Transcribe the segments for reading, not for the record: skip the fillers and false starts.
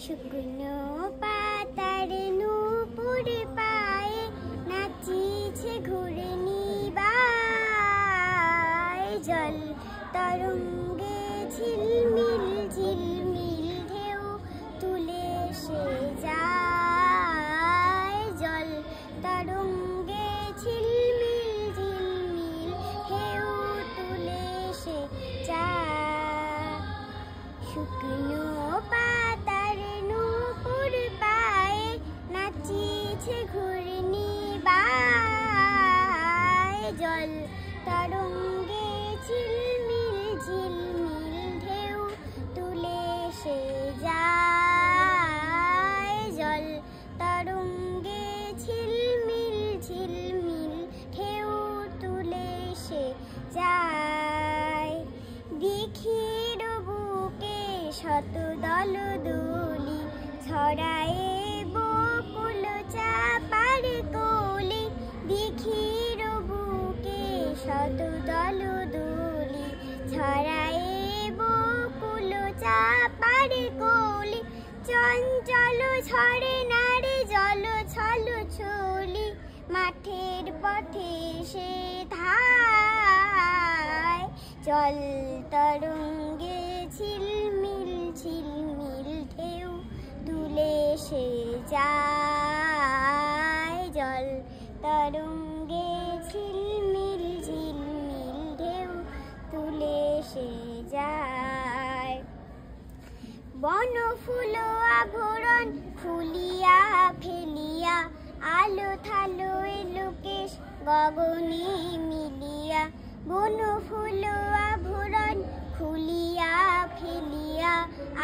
শুকনো পাতার নূপুর পায়ে নাচিছে ঘূর্ণি বায়, জল তরঙ্গে ঝিলমিল ঝিলমিল ঢেউ তুলে সে যায়, জল তরঙ্গে ঝিলমিল ঝিলমিল ঢেউ তুলে সে যায়। শুকনো পাতার নূপুর পায়ে নাচিছে ঘূর্ণি বায়, জল তরঙ্গে ঝিলমিল ঝিলমিল ঢেউ তুলে সে যায়, জল তরঙ্গে ঝিলমিল ঝিলমিল ঢেউ তুলে সে যায়। দিঘির বুকে শত দল দুলি ছড়ায়ে বকুল চাপার কলি, দিঘির বুকে শত দল দুলি ছড়ায়ে বকুল চাপার কলি, চঞ্চল ঝরে নারে জল ছল ছলি, মাঠের পথে সে ধায়, জল তরঙ্গে ঝিলমিল ঝিলমিল ঢেউ তুলে সে যায়, জল তরঙ্গে ঝিলমিল ঝিলমিল ঢেউ তুলে সে যায়। বন ফুল আভরণ খুলিয়া ফেলিয়া, আলো থালো এলোকেশ গগনে মিলিয়া, বন ফুল আভরণ খুলিয়া ফেলিয়া,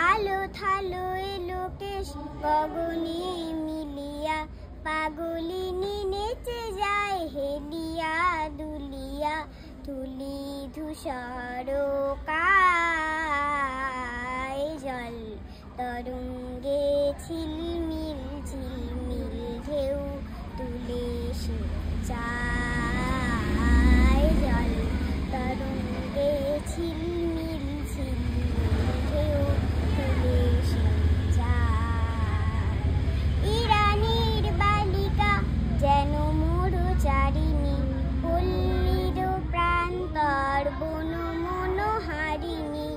আলো থালো এলোকেশ গগনে মিলিয়া, পাগলিনী নেচে যায় হেলিয়া দুলিয়া, তুলি ধূসর কায়, জল তরঙ্গে ঝিলমিল ঝিলমিল ঢেউ তুলে সে যায়, জল তরঙ্গে ঝিলমিল ঝিলমিল ঢেউ তুলে সে যায়। ইরানির বালিকা যেন মরুচারিণী, পল্লীর প্রান্তর বন মনোহারিণী,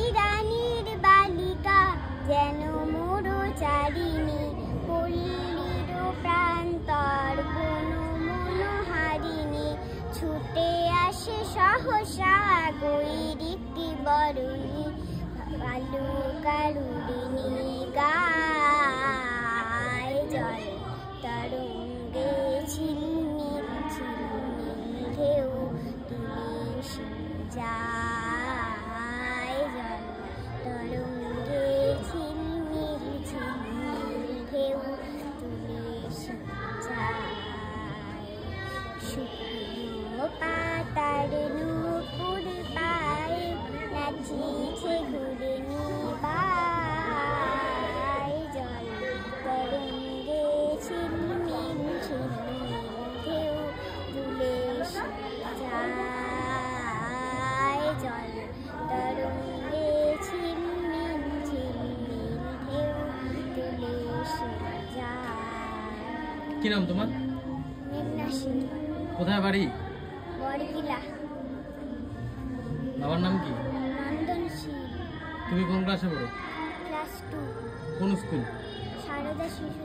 ইরানির বালিকা যেন মরুচারিণী, পল্লীর প্রান্তর বন মনোহারিণী, ছুটে আসে সহসা গৈরিকী বরণী, বালুকারুণী গায়, জল তরঙ্গে ঝিলমিল ঝিলমিল ঢেউ তুলে সে যায়, জল তরঙ্গে ঝিলমিল ঝিলমিল ঢেউ তুলে সে যায়। শুকনো পাতার নূপুর পায়ে নাচিছে ঘূর্ণি বায়, জল তরঙ্গে ঝিলমিল ঝিলমিল ঢেউ তুলে সে যায়, জল তরঙ্গে ঝিলমিল ঝিলমিল ঢেউ তুলে সে যায়। কি নাম তোমার? মেঘনা সিং। কোথায় বাড়ি? বড়কিলা। বাবার নাম কি? নন্দন সিং। তুমি কোন ক্লাসে পড়ো? ক্লাস 2। কোন স্কুল? সারদা শিশু